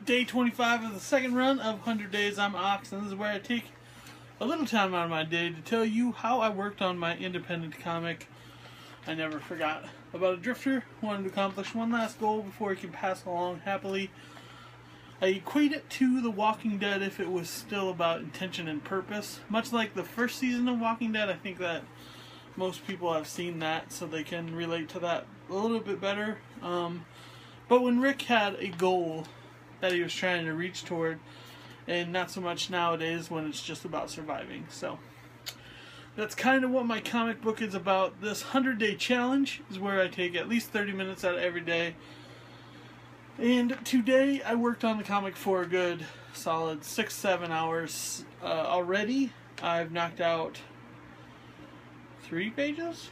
Day 25 of the second run of 100 Days. I'm Ox, and this is where I take a little time out of my day to tell you how I worked on my independent comic. I never forgot about a drifter who wanted to accomplish one last goal before he can pass along happily. I equate it to The Walking Dead if it was still about intention and purpose. Much like the first season of Walking Dead, I think that most people have seen that, so they can relate to that a little bit better. But when Rick had a goal that he was trying to reach toward, and not so much nowadays when it's just about surviving. So that's kind of what my comic book is about. This 100-day challenge is where I take at least 30 minutes out of every day. And today I worked on the comic for a good solid 6-7 hours already. I've knocked out 3 pages.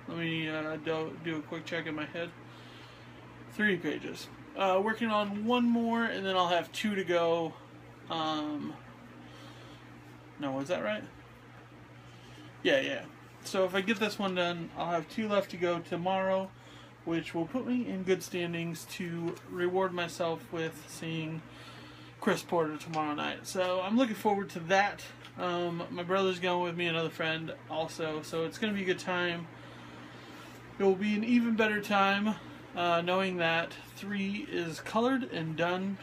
Let me do a quick check in my head. 3 pages. Working on one more, and then I'll have 2 to go. No, is that right? Yeah. So if I get this one done, I'll have 2 left to go tomorrow, which will put me in good standings to reward myself with seeing Chris Porter tomorrow night. So I'm looking forward to that. My brother's going with me, another friend also, so it's going to be a good time. It will be an even better time knowing that 3 is colored and done.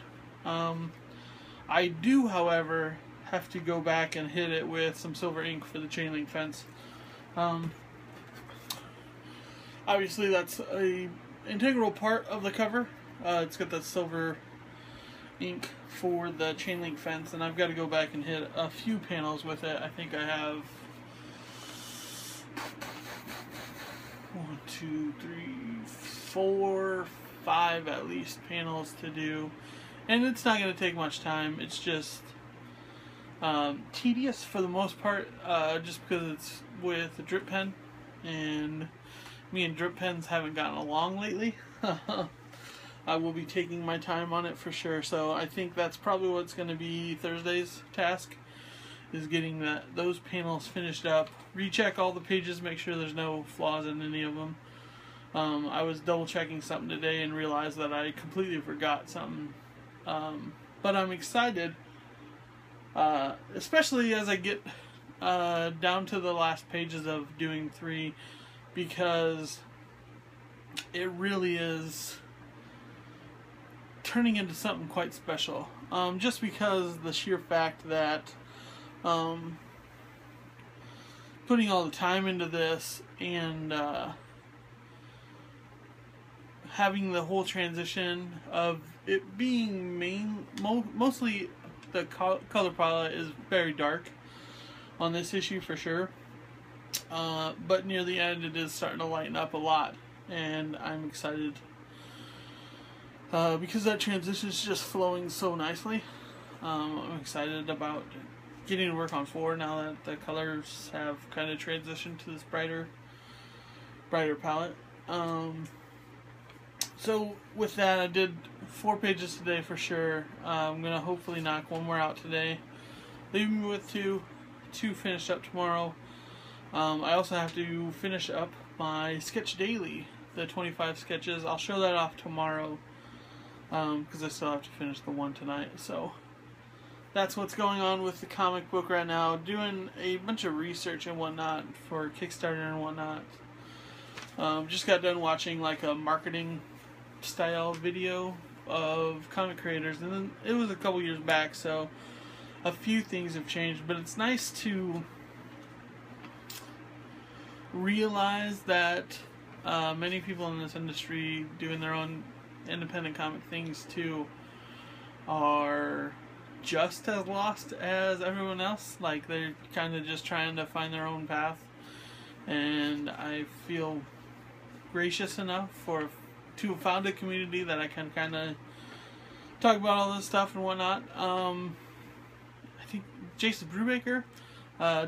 I do, however, have to go back and hit it with some silver ink for the chain link fence. Obviously, that's a integral part of the cover. It's got that silver ink for the chain link fence, and I've got to go back and hit a few panels with it. I think I have 1, 2, 3, 4, 5 at least panels to do, and it's not going to take much time. It's just tedious for the most part, just because it's with a drip pen, and me and drip pens haven't gotten along lately. I will be taking my time on it for sure, so I think that's probably what's going to be Thursday's task, is getting those panels finished up, recheck all the pages, make sure there's no flaws in any of them. I was double checking something today and realized that I completely forgot something, but I'm excited, especially as I get down to the last pages of doing 3, because it really is turning into something quite special. Just because the sheer fact that putting all the time into this and having the whole transition of it being mostly the color palette is very dark on this issue for sure, but near the end it is starting to lighten up a lot, and I'm excited because that transition is just flowing so nicely. I'm excited about getting to work on 4 now that the colors have kind of transitioned to this brighter palette. So with that, I did 4 pages today for sure. I'm going to hopefully knock 1 more out today, leaving me with 2 finished up tomorrow. I also have to finish up my sketch daily, the 25 sketches. I'll show that off tomorrow, because I still have to finish the 1 tonight. So that's what's going on with the comic book right now. Doing a bunch of research and whatnot for Kickstarter and whatnot. Just got done watching like a marketing style video of comic creators, and then it was a couple years back, so a few things have changed, but it's nice to realize that many people in this industry doing their own independent comic things too are just as lost as everyone else. Like, they're kind of just trying to find their own path, and I feel gracious enough to have found a community that I can kind of talk about all this stuff and whatnot. I think Jason Brubaker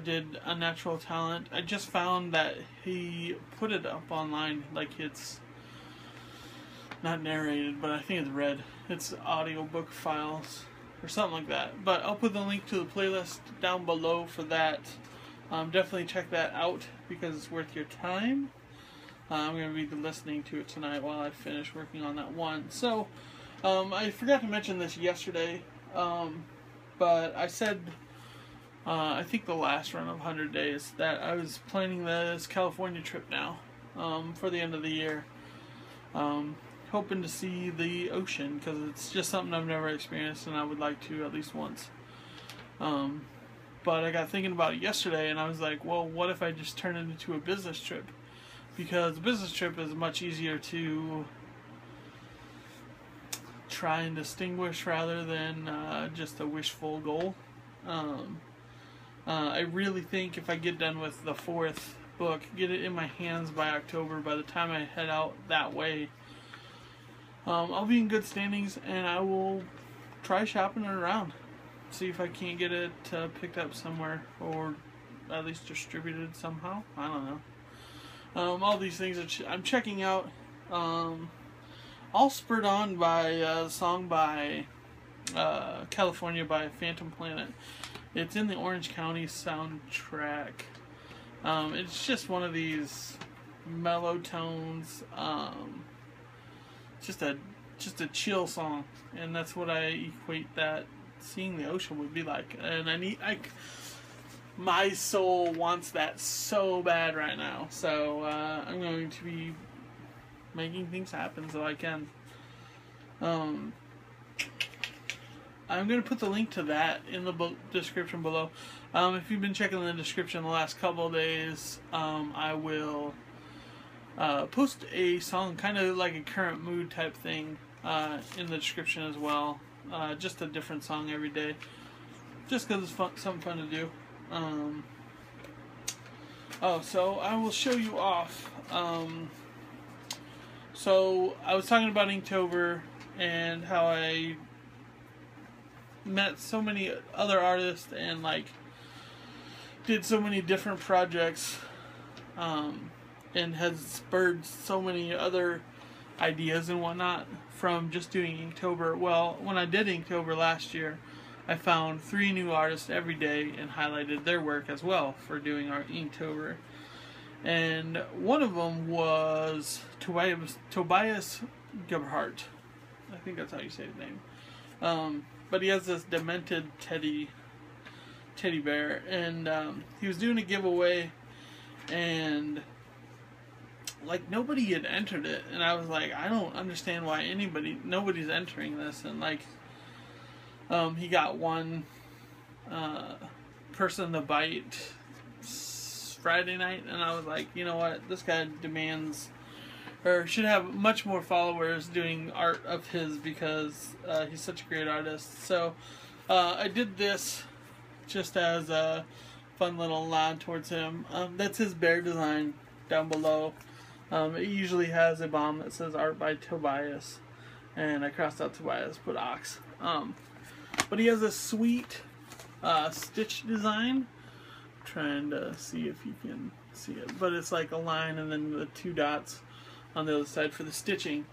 did Unnatural Talent. I just found that he put it up online, like it's not narrated, but I think it's read. It's audiobook files or something like that. But I'll put the link to the playlist down below for that. Definitely check that out because it's worth your time. I'm going to be listening to it tonight while I finish working on that 1. So I forgot to mention this yesterday, but I said, I think the last run of 100 Days, that I was planning this California trip now, for the end of the year. Hoping to see the ocean, because it's just something I've never experienced and I would like to at least once. But I got thinking about it yesterday and I was like, well, what if I just turn it into a business trip? Because a business trip is much easier to try and distinguish rather than just a wishful goal. I really think if I get done with the 4th book, get it in my hands by October, by the time I head out that way, I'll be in good standings and I will try shopping it around. See if I can't get it picked up somewhere or at least distributed somehow. I don't know. All these things that I'm checking out. All spurred on by a song by California by Phantom Planet. It's in the Orange County soundtrack. It's just one of these mellow tones. Just a chill song, and that's what I equate that seeing the ocean would be like. And my soul wants that so bad right now. So I'm going to be making things happen so I can. I'm going to put the link to that in the description below. If you've been checking the description the last couple of days, I will post a song, kind of like a current mood type thing, in the description as well. Just a different song every day, just because it's fun, something fun to do. So I will show you off. So I was talking about Inktober and how I met so many other artists and like did so many different projects, and has spurred so many other ideas and whatnot from just doing Inktober. Well, when I did Inktober last year, I found 3 new artists every day and highlighted their work as well for doing our Inktober. And one of them was Tobias Gebhardt. I think that's how you say his name. But he has this demented teddy bear, and he was doing a giveaway, and like nobody had entered it, and I was like, I don't understand why nobody's entering this. And like he got one person to bite Friday night, and I was like, you know what, this guy demands or should have much more followers doing art of his, because he's such a great artist. So I did this just as a fun little nod towards him. That's his bear design down below. It usually has a bomb that says art by Tobias, and I crossed out Tobias, put Ox. But he has a sweet stitch design. I'm trying to see if you can see it, but it's like a line and then the 2 dots on the other side for the stitching,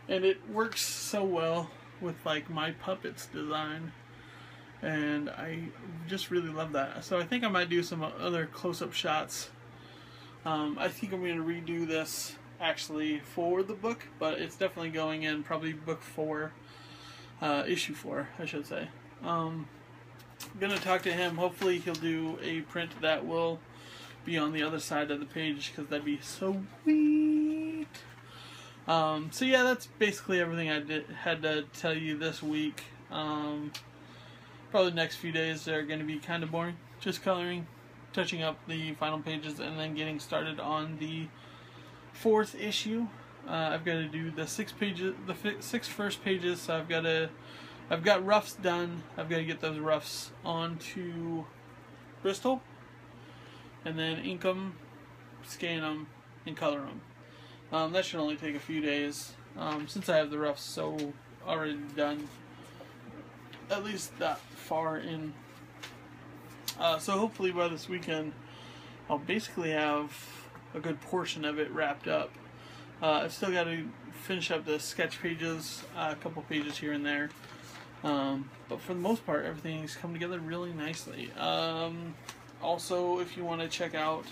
and it works so well with like my puppets design, and I just really love that. So I think I might do some other close-up shots. I think I'm going to redo this actually for the book, but it's definitely going in probably book 4, issue 4 I should say. I'm going to talk to him. Hopefully he'll do a print that will be on the other side of the page, because that'd be so sweet. So yeah, that's basically everything I had to tell you this week. Probably the next few days are going to be kind of boring, just coloring, touching up the final pages, and then getting started on the 4th issue. I've got to do the 6 first pages, so I've got roughs done. I've got to get those roughs onto Bristol, and then ink them, scan them, and color them. That should only take a few days, since I have the roughs so already done, at least that far in. So hopefully by this weekend I'll basically have a good portion of it wrapped up. I've still got to finish up the sketch pages, a couple pages here and there, but for the most part everything's come together really nicely. Also, if you want to check out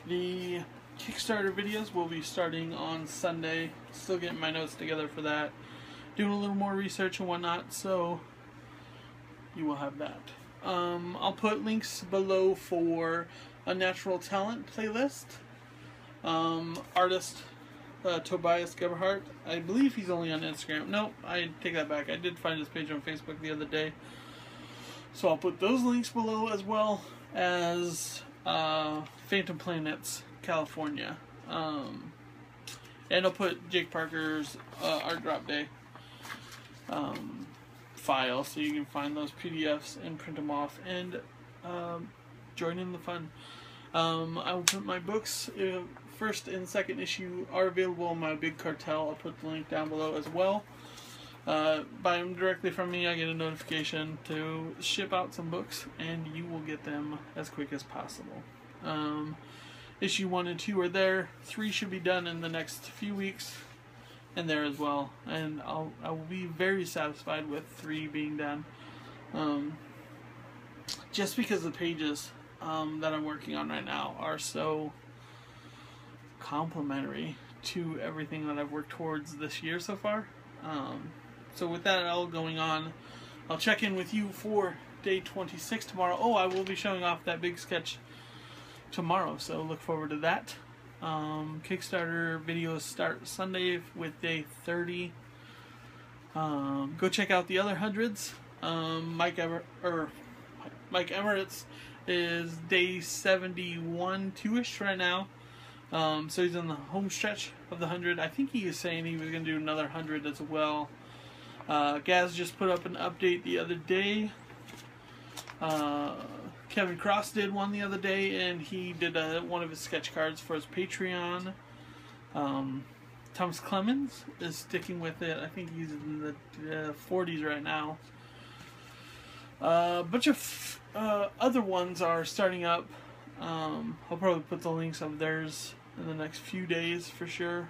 the Kickstarter videos, we'll be starting on Sunday. Still getting my notes together for that. doing a little more research and whatnot, so you will have that. I'll put links below for Unnatural Talent playlist. Artist Tobias Gebhardt. I believe he's only on Instagram. Nope, I take that back. I did find his page on Facebook the other day. So I'll put those links below, as well as Phantom Planets California. And I'll put Jake Parker's Art Drop Day file, so you can find those PDFs and print them off and join in the fun. I will put my books, first and second issue, are available on my Big Cartel. I'll put the link down below as well. Buy them directly from me. I get a notification to ship out some books, and you will get them as quick as possible. Issue 1 and 2 are there. 3 should be done in the next few weeks, and there as well. And I will be very satisfied with 3 being done. Just because the pages that I'm working on right now are so complementary to everything that I've worked towards this year so far. So with that all going on, I'll check in with you for day 26 tomorrow. Oh, I will be showing off that big sketch tomorrow, so look forward to that. Kickstarter videos start Sunday with day 30. Go check out the other hundreds. Mike Emirates is day 71 2-ish right now. So he's in the home stretch of the 100. I think he was saying he was going to do another 100 as well. Gaz just put up an update the other day. Kevin Cross did one the other day, and he did one of his sketch cards for his Patreon. Thomas Clemens is sticking with it. I think he's in the 40s right now. A bunch of other ones are starting up. I'll probably put the links of theirs in the next few days for sure.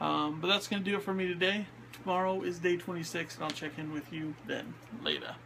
But that's going to do it for me today. Tomorrow is day 26, and I'll check in with you then. Later.